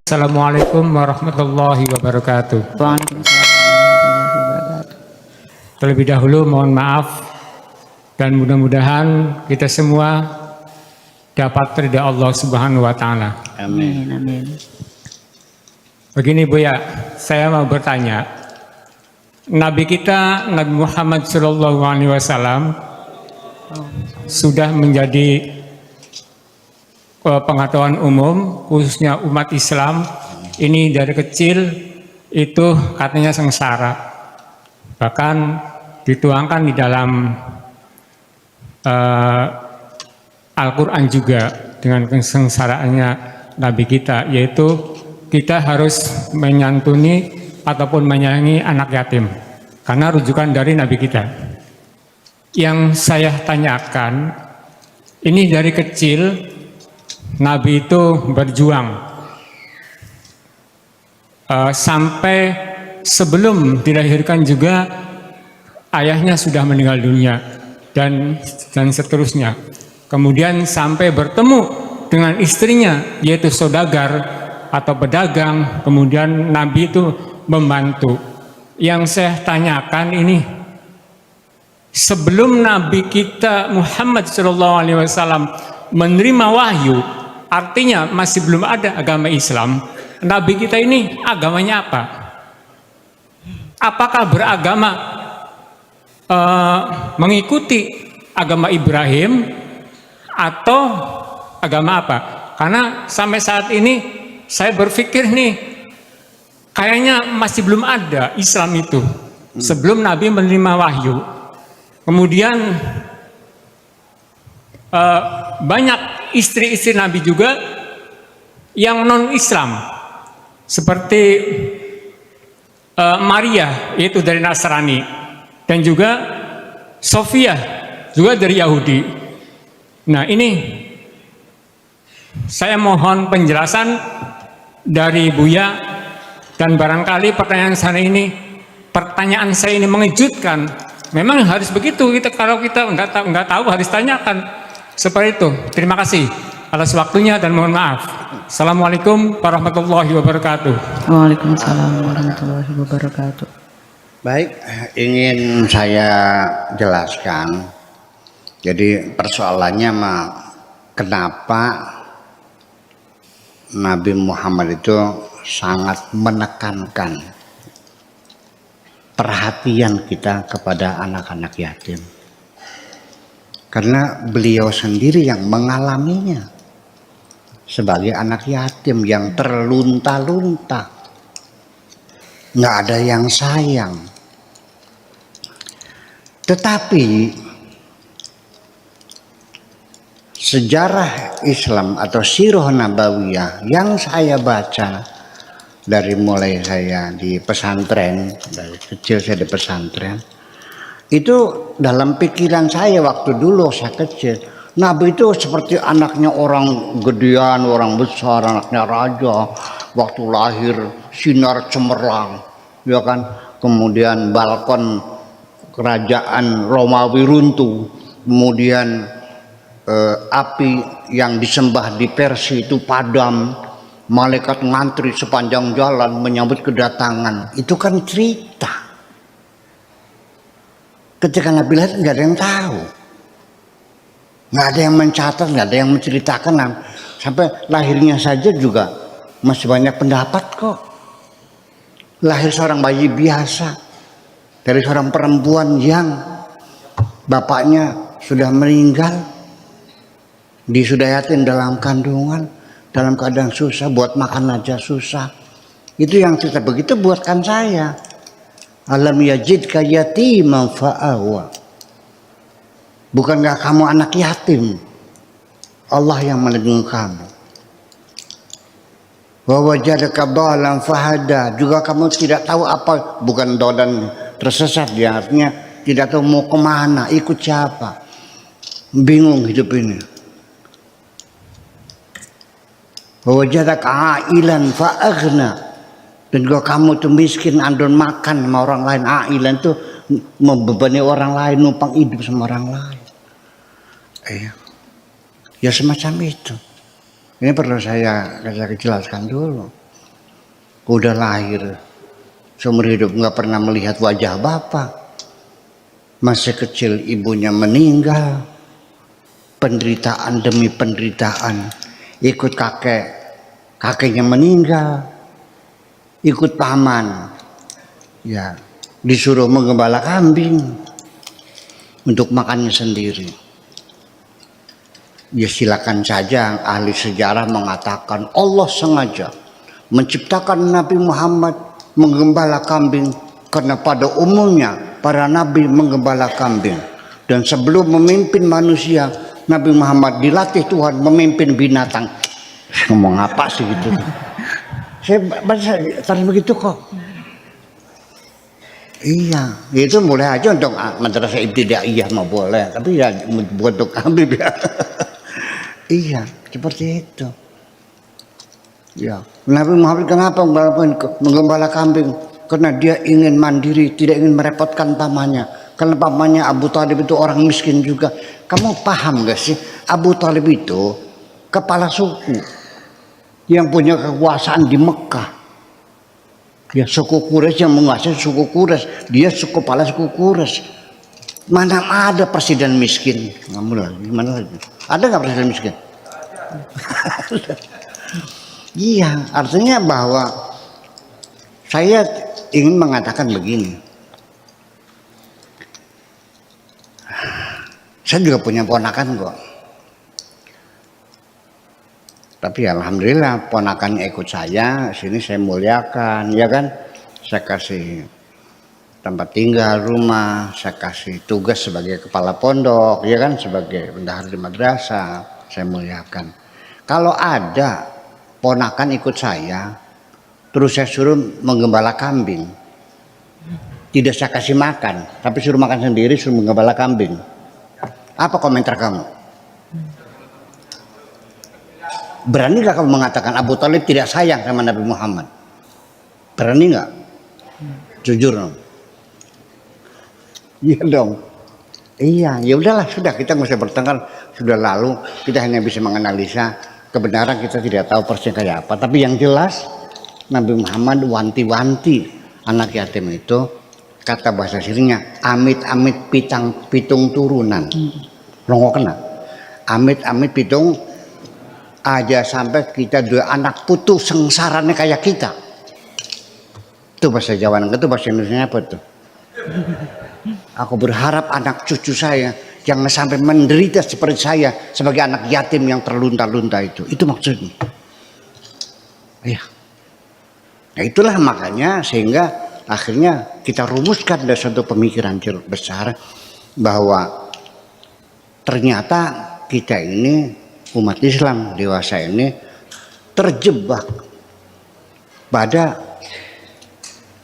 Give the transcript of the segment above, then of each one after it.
Assalamualaikum warahmatullahi wabarakatuh. Waalaikumsalam warahmatullahi wabarakatuh. Terlebih dahulu mohon maaf dan mudah-mudahan kita semua dapat ridha Allah Subhanahu wa taala. Amin. Amin. Begini Bu ya, saya mau bertanya. Nabi kita Nabi Muhammad sallallahu alaihi wasallam sudah menjadi pengetahuan umum khususnya umat Islam ini dari kecil itu katanya sengsara, bahkan dituangkan di dalam Al-Quran juga dengan kesengsaraannya Nabi kita, yaitu kita harus menyantuni ataupun menyayangi anak yatim karena rujukan dari Nabi kita. Yang saya tanyakan, ini dari kecil Nabi itu berjuang sampai sebelum dilahirkan juga ayahnya sudah meninggal dunia dan seterusnya. Kemudian sampai bertemu dengan istrinya yaitu saudagar atau pedagang. Kemudian Nabi itu membantu. Yang saya tanyakan ini, sebelum Nabi kita Muhammad SAW menerima wahyu, artinya masih belum ada agama Islam. Nabi kita ini agamanya apa? Apakah beragama mengikuti agama Ibrahim atau agama apa? Karena sampai saat ini saya berpikir nih, kayaknya masih belum ada Islam itu sebelum Nabi menerima wahyu. Kemudian banyak istri-istri Nabi juga yang non-Islam, seperti Maria yaitu dari Nasrani, dan juga Sofia juga dari Yahudi. Nah, ini saya mohon penjelasan dari Buya, dan barangkali pertanyaan saya ini mengejutkan. Memang harus begitu, kalau kita nggak tahu harus tanyakan seperti itu. Terima kasih atas waktunya dan mohon maaf. Assalamualaikum warahmatullahi wabarakatuh. Waalaikumsalam warahmatullahi wabarakatuh. Baik, ingin saya jelaskan. Jadi persoalannya kenapa Nabi Muhammad itu sangat menekankan perhatian kita kepada anak-anak yatim. Karena beliau sendiri yang mengalaminya sebagai anak yatim yang terlunta-lunta, nggak ada yang sayang. Tetapi sejarah Islam atau sirah nabawiyah yang saya baca dari mulai saya di pesantren, dari kecil saya di pesantren, itu dalam pikiran saya waktu dulu saya kecil, Nabi itu seperti anaknya orang gedean, orang besar, anaknya raja. Waktu lahir sinar cemerlang, ya kan. Kemudian balkon kerajaan Romawi runtuh. Kemudian api yang disembah di Persia itu padam. Malaikat ngantri sepanjang jalan menyambut kedatangan. Itu kan cerita. Ketika Nabi lahir nggak ada yang tahu, nggak ada yang mencatat, nggak ada yang menceritakan. Sampai lahirnya saja juga masih banyak pendapat kok. Lahir seorang bayi biasa dari seorang perempuan yang bapaknya sudah meninggal, disudayatin dalam kandungan, dalam keadaan susah, buat makan aja susah. Itu yang cerita begitu buatkan saya. Alam yajidka yatiman fa'awa. Bukankah kamu anak yatim? Allah yang melindungi kamu. Wa wajadaka dhalan fahada. Juga kamu tidak tahu apa, bukan dhalan tersesat dia, artinya tidak tahu mau kemana, ikut siapa. Bingung hidup ini. Wa wajadaka ailan fa'aghna. Dan juga kamu tuh miskin, andon makan sama orang lain. Ailan tuh membebani orang lain, numpang hidup sama orang lain. Ya semacam itu. Ini perlu saya jelaskan dulu. udah lahir seumur hidup nggak pernah melihat wajah bapak. Masih kecil ibunya meninggal, penderitaan demi penderitaan, ikut kakeknya meninggal, ikut paman, ya disuruh menggembala kambing untuk makannya sendiri. Ya silakan saja ahli sejarah mengatakan Allah sengaja menciptakan Nabi Muhammad menggembala kambing karena pada umumnya para nabi menggembala kambing, dan sebelum memimpin manusia Nabi Muhammad dilatih Tuhan memimpin binatang. Ngomong apa sih gitu? Saya baca tadi begitu kok. Iya, itu boleh aja untuk madrasah ibtidaiyah mah boleh, tapi ya buat untuk Habib ya. Iya, seperti itu. Ya, Nabi Muhammad kenapa menggembala kambing? Karena dia ingin mandiri, tidak ingin merepotkan pamannya. Karena pamannya Abu Thalib itu orang miskin juga. Kamu paham gak sih? Abu Thalib itu kepala suku yang punya kekuasaan di Mekah. Ya, suku Quraisy yang menguasai suku Quraisy, dia kepala suku Quraisy. Mana ada presiden miskin? Gimana lagi? Ada nggak presiden miskin? Iya, artinya bahwa saya ingin mengatakan begini. Saya juga punya ponakan kok. Tapi alhamdulillah ponakannya ikut saya, sini saya muliakan, ya kan? Saya kasih tempat tinggal, rumah, saya kasih tugas sebagai kepala pondok, ya kan, sebagai bendahara di madrasah, saya muliakan. Kalau ada ponakan ikut saya, terus saya suruh menggembala kambing, tidak saya kasih makan, tapi suruh makan sendiri, suruh menggembala kambing, apa komentar kamu? Berani gak kamu mengatakan Abu Thalib tidak sayang sama Nabi Muhammad? Berani gak? Jujur dong. Iya dong. Iya, ya udahlah, sudah, kita nggak usah bertengkar, sudah lalu. Kita hanya bisa menganalisa kebenaran, kita tidak tahu persis kayak apa. Tapi yang jelas Nabi Muhammad wanti-wanti anak yatim itu, kata bahasa sirinya, amit-amit pitung turunan. Longo kena. Amit-amit pitung aja sampai kita dua anak putu sengsaranya kayak kita. Itu bahasa Jawa, itu bahasa Indonesia apa tuh? Aku berharap anak cucu saya jangan sampai menderita seperti saya sebagai anak yatim yang terlunta-lunta itu. Itu maksudnya. Ya. Nah, itulah makanya sehingga akhirnya kita rumuskan dari suatu pemikiran besar bahwa ternyata kita ini umat Islam dewasa ini terjebak pada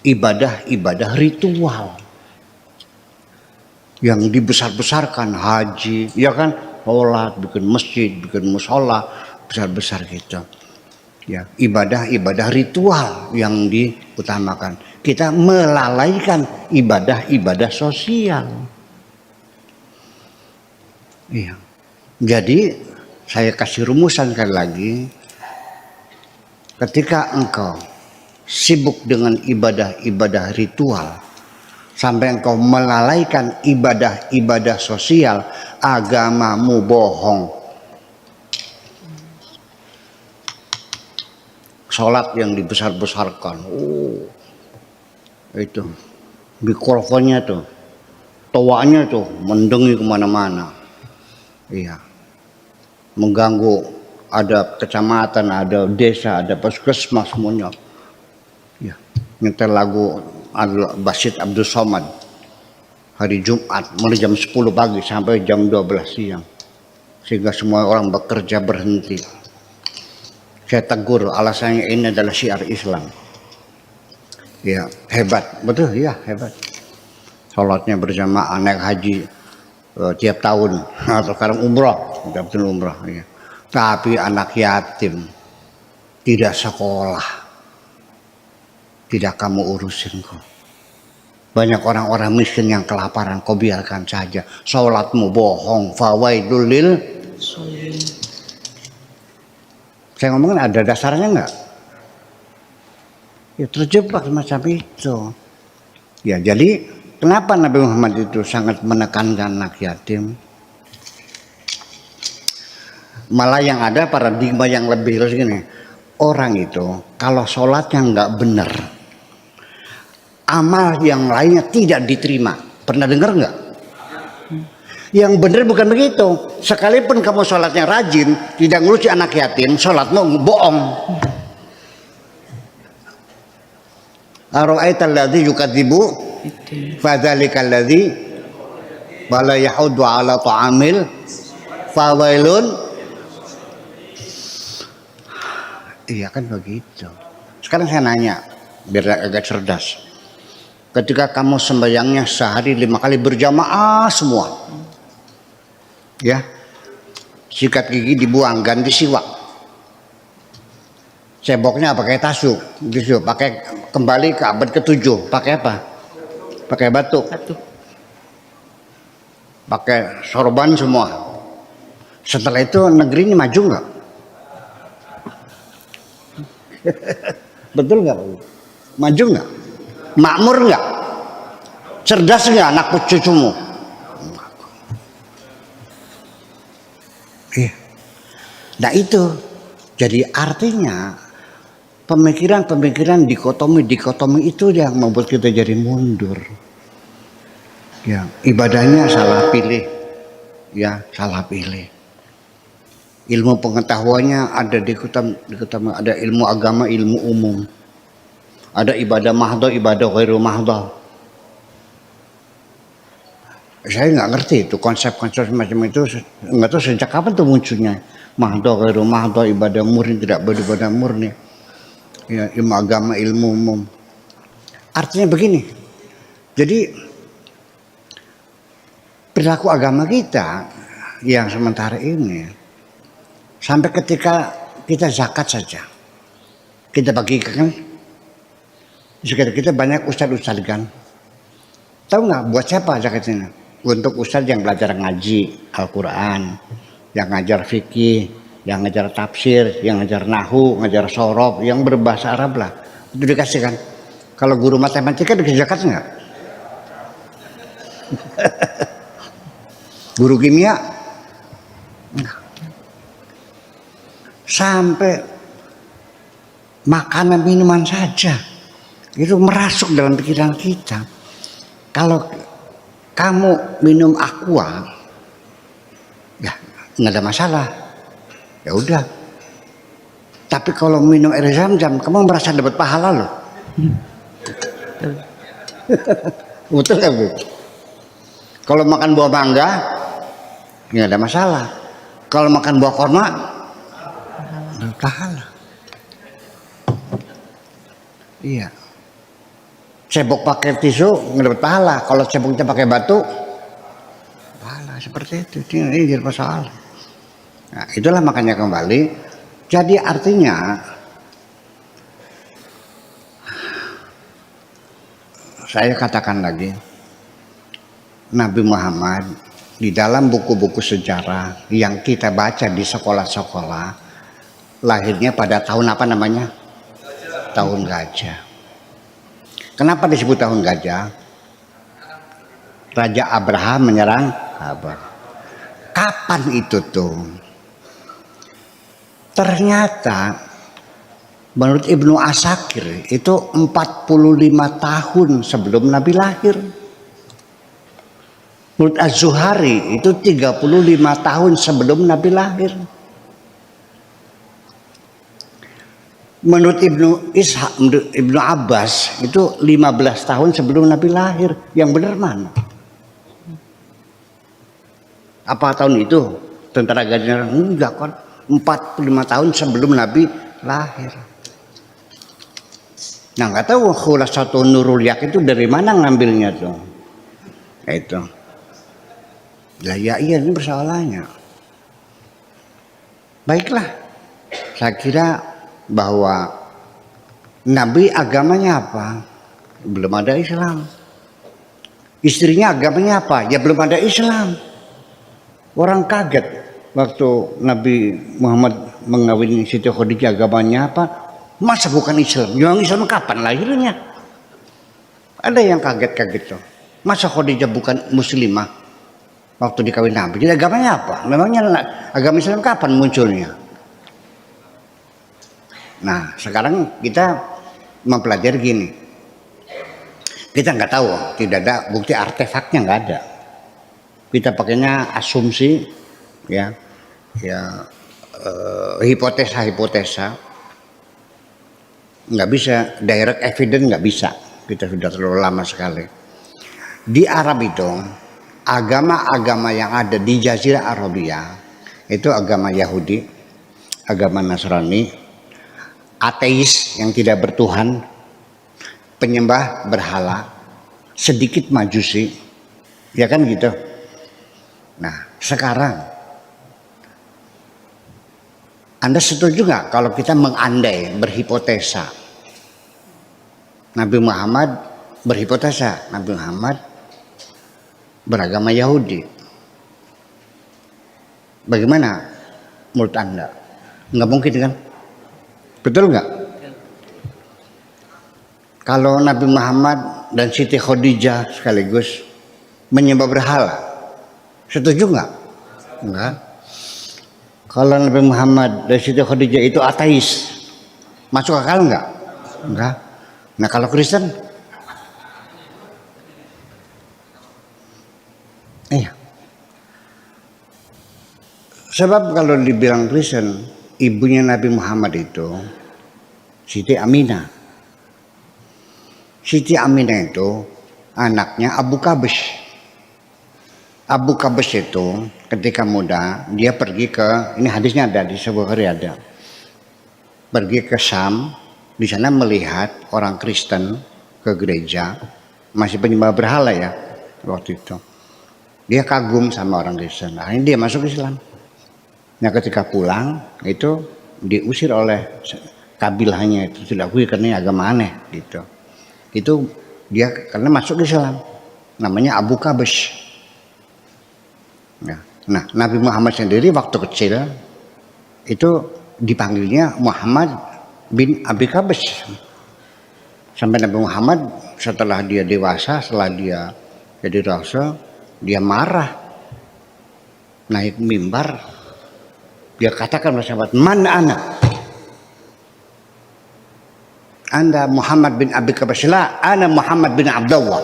ibadah-ibadah ritual yang dibesar-besarkan, haji, ya kan, sholat, bikin masjid, bikin musola, besar-besar gitu. Ya, ibadah-ibadah ritual yang diutamakan. Kita melalaikan ibadah-ibadah sosial. Iya. Jadi saya kasih rumusan sekali lagi. Ketika engkau sibuk dengan ibadah-ibadah ritual, sampai engkau melalaikan ibadah-ibadah sosial, agamamu bohong. Sholat yang dibesar-besarkan, itu mikrofonnya tuh, toanya tuh mendengi kemana-mana, iya, mengganggu. Ada kecamatan, ada desa, ada puskesmas semuanya, ya, nyetel lagu Basit Abdul Somad hari Jumat mulai jam 10 pagi sampai jam 12 siang, sehingga semua orang bekerja berhenti. Saya tegur, alasannya ini adalah syiar Islam. Ya, hebat, betul ya, hebat. Sholatnya berjamaah, naik haji tiap tahun, atau sekarang umroh, tiap tahun umroh. Ya. Tapi anak yatim tidak sekolah, tidak kamu urusin kok. Banyak orang-orang miskin yang kelaparan, kau biarkan saja. Sholatmu bohong, fawaidul lil. Saya ngomongin ada dasarnya enggak? Ya terjebak semacam itu. Ya jadi kenapa Nabi Muhammad itu sangat menekankan anak yatim? Malah yang ada paradigma yang lebih luas gini. Orang itu kalau sholatnya nggak benar, amal yang lainnya tidak diterima. Pernah dengar nggak? Yang benar bukan begitu. Sekalipun kamu sholatnya rajin, tidak ngurusi anak yatim, sholatmu bohong. Ara'aital ladzi yukadzibu fadzalikal ladzi wala yahuddu ala ta'amil fawailun. Iya kan begitu. Sekarang saya nanya biar agak cerdas. Ketika kamu sembahyangnya sehari 5 kali berjamaah semua, ya, sikat gigi dibuang, ganti siwak, ceboknya pakai tasuk, gitu, pakai kembali ke abad ke-7, pakai apa? Pakai batu, pakai sorban semua. Setelah itu negeri ini maju nggak? Betul nggak? Maju nggak? Makmur nggak? Cerdas nggak anak cucumu? Iya. Nah itu, jadi artinya pemikiran dikotomi itu yang membuat kita jadi mundur. Ya, ibadahnya salah pilih, ya salah pilih. Ilmu pengetahuannya ada ada ilmu agama, ilmu umum. Ada ibadah mahdoh, ibadah ghairu mahdoh. Saya nggak ngerti itu konsep-konsep semacam itu, nggak tahu sejak kapan tuh munculnya. Mahdoh ghairu mahdoh, ibadah murni, tidak beribadah murni. Ya, ilmu agama, ilmu umum. Artinya begini. Jadi perilaku agama kita yang sementara ini, sampai ketika kita zakat saja, kita bagikan, di sekitar kita banyak ustadz kan. Tahu nggak buat siapa zakatnya? Untuk ustadz yang belajar ngaji Al-Quran, yang ngajar fikih, yang ngajar tafsir, yang ngajar nahu, ngajar sorof, yang berbahasa Arab lah. Itu dikasihkan. Kalau guru matematika dikasih zakat nggak? Guru kimia? Enggak. Sampai makanan minuman saja itu merasuk dalam pikiran kita. Kalau kamu minum aqua, ya nggak ada masalah, ya udah. Tapi kalau minum air zam-zam, kamu merasa dapat pahala loh. Betul nggak Bu? Kalau makan buah mangga, nggak ada masalah. Kalau makan buah kurma, pahala. Iya. Cebok pakai tisu nggak dapat pahala. Kalau ceboknya pakai batu, pahala. Seperti itu. Ini jadi masalah. Nah, itulah makanya kembali. Jadi artinya saya katakan lagi, Nabi Muhammad di dalam buku-buku sejarah yang kita baca di sekolah-sekolah, lahirnya pada tahun apa namanya? Tahun gajah. Kenapa disebut tahun gajah? Raja Abraham menyerang Habar. Kapan itu tuh? Ternyata menurut Ibnu Asakir itu 45 tahun sebelum Nabi lahir. Menurut Az-Zuhari itu 35 tahun sebelum Nabi lahir. Menurut Ibnu Abbas itu 15 tahun sebelum Nabi lahir. Yang benar mana? Apa tahun itu? Tentara gajah enggak kan? 45 tahun sebelum Nabi lahir. Nah nggak tahu Khulasatun Nurul Yak itu dari mana ngambilnya tuh? Itu. Lah ya iya ini persoalannya. Baiklah, saya kira bahwa Nabi agamanya apa? Belum ada Islam. Istrinya agamanya apa? Ya belum ada Islam. Orang kaget waktu Nabi Muhammad mengawini Siti Khadijah, agamanya apa? Masa bukan Islam? Yang Islam kapan lahirnya? Ada yang kaget-kaget tuh. Masa Khadijah bukan muslimah waktu dikawin Nabi? Jadi agamanya apa? Memangnya agama Islam kapan munculnya? Nah, sekarang kita mempelajari gini. Kita nggak tahu, tidak ada bukti artefaknya, nggak ada. Kita pakainya asumsi, ya, hipotesa. Nggak bisa direct evidence, nggak bisa. Kita sudah terlalu lama sekali. Di Arab itu agama-agama yang ada di Jazirah Arabia itu agama Yahudi, agama Nasrani, ateis yang tidak bertuhan, penyembah berhala, sedikit majusi, ya kan gitu. Nah sekarang Anda setuju nggak kalau kita mengandai, berhipotesa, Nabi Muhammad berhipotesa, Nabi Muhammad beragama Yahudi. Bagaimana menurut Anda? Nggak mungkin kan? Betul nggak? Kalau Nabi Muhammad dan Siti Khadijah sekaligus menyembah berhala, setuju nggak? Enggak. Kalau Nabi Muhammad dan Siti Khadijah itu ateis, masuk akal nggak? Enggak. Nah kalau Kristen, iya. Sebab kalau dibilang Kristen, ibunya Nabi Muhammad itu Siti Aminah. Siti Aminah itu anaknya Abu Qabs. Abu Qabs itu ketika muda dia pergi ke, ini hadisnya ada di sebuah hari ada, pergi ke Syam, di sana melihat orang Kristen ke gereja, masih penyembah berhala ya waktu itu. Dia kagum sama orang Kristen, akhirnya dia masuk Islam. Nah ketika pulang itu diusir oleh kabilahnya, itu tidak akui karena agama aneh gitu. Itu dia karena masuk Islam, namanya Abu Qabs. Nah Nabi Muhammad sendiri waktu kecil itu dipanggilnya Muhammad bin Abi Qabs. Sampai Nabi Muhammad setelah dia dewasa, setelah dia jadi rasul, dia marah, naik mimbar, dia katakan kepada sahabat, "Man ana?" Anda Muhammad bin Abi Qabs, la ana Muhammad bin Abdullah.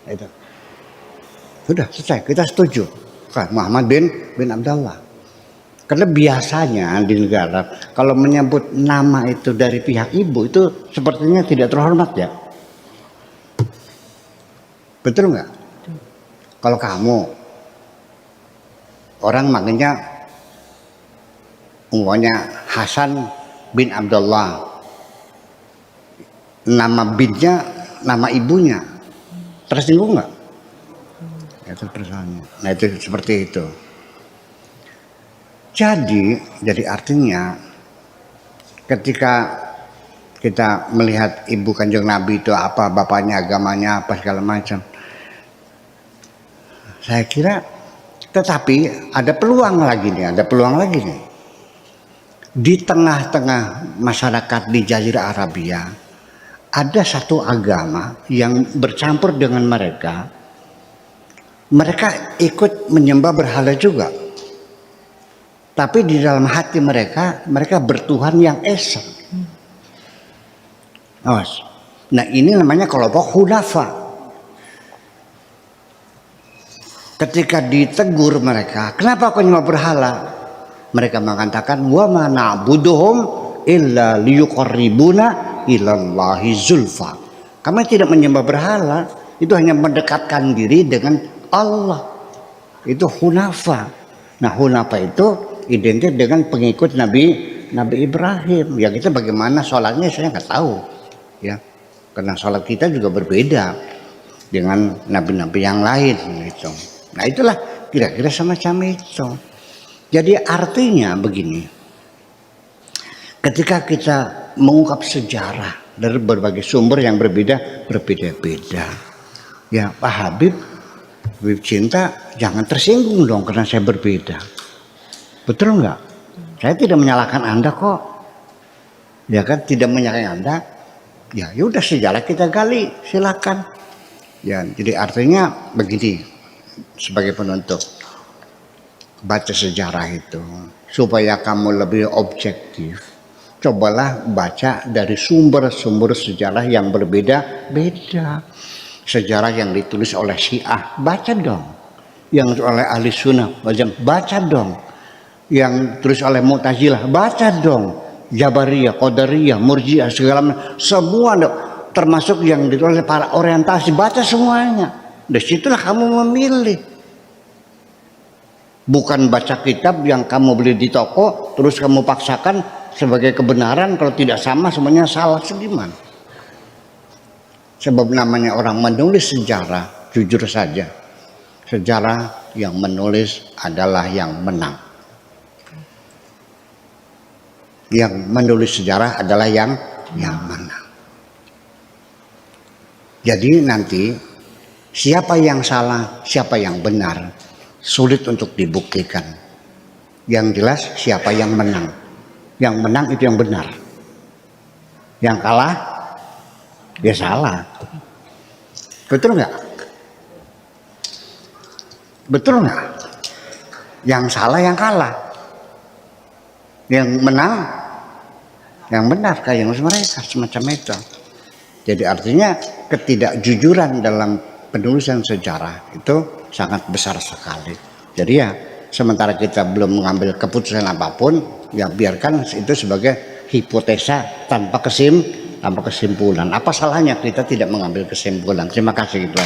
Itu. Sudah selesai, kita setuju. Muhammad bin Abdullah. Karena biasanya di negara kalau menyebut nama itu dari pihak ibu itu sepertinya tidak terhormat ya. Betul nggak? Kalau kamu orang manggilnya umpamanya Hasan bin Abdullah, nama binnya nama ibunya, tersinggung nggak? Itu persoalannya. Nah itu seperti itu. Jadi artinya ketika kita melihat ibu kanjeng Nabi itu apa, bapaknya agamanya apa segala macam, saya kira tetapi ada peluang lagi nih, di tengah-tengah masyarakat di Jazirah Arabia ada satu agama yang bercampur dengan mereka ikut menyembah berhala juga. Tapi di dalam hati mereka bertuhan yang esa. Awas. Nah ini namanya kelompok Hunafa. Ketika ditegur mereka, kenapa kau nyembah berhala? Mereka mengatakan, wa ma na'buduhum illa liyuqarribuna ilallahi zulfa. Kami tidak menyembah berhala, itu hanya mendekatkan diri dengan Allah. Itu Hunafa. Nah Hunafa itu identik dengan pengikut Nabi Ibrahim. Ya kita bagaimana sholatnya saya nggak tahu ya, karena sholat kita juga berbeda dengan nabi-nabi yang lain gitu. Nah itulah kira-kira semacam itu. Jadi artinya begini, ketika kita mengungkap sejarah dari berbagai sumber yang berbeda-beda, ya Pak Habib cinta jangan tersinggung dong karena saya berbeda. Betul nggak? Saya tidak menyalahkan Anda kok. ya kan, tidak menyalahi Anda, ya udah sejarah kita gali, silakan. Ya, jadi artinya begini, sebagai penutup, baca sejarah itu supaya kamu lebih objektif. Cobalah baca dari sumber-sumber sejarah yang berbeda-beda. Sejarah yang ditulis oleh Syiah, baca dong. Yang oleh ahli sunnah, baca dong. Yang tulis oleh Mu'tazilah, baca dong. Jabariyah, Qadariyah, Murji'ah, segala macam, semua termasuk yang ditulis oleh para orientasi, baca semuanya. Dari situlah kamu memilih. Bukan baca kitab yang kamu beli di toko terus kamu paksakan sebagai kebenaran, kalau tidak sama semuanya salah, segimana? Sebab namanya orang menulis sejarah, jujur saja, sejarah yang menulis adalah yang menang. Yang menulis sejarah adalah yang menang. Jadi nanti siapa yang salah, siapa yang benar, sulit untuk dibuktikan. Yang jelas siapa yang menang. Yang menang itu yang benar. Yang kalah, dia salah. Betul nggak? Betul nggak? Yang salah yang kalah. Yang menang, yang benar, kayak mereka semacam itu. Jadi artinya ketidakjujuran dalam penulisan sejarah itu sangat besar sekali. Jadi ya sementara kita belum mengambil keputusan apapun, ya biarkan itu sebagai hipotesa tanpa kesimpulan. Apa salahnya kita tidak mengambil kesimpulan? Terima kasih. Gitu.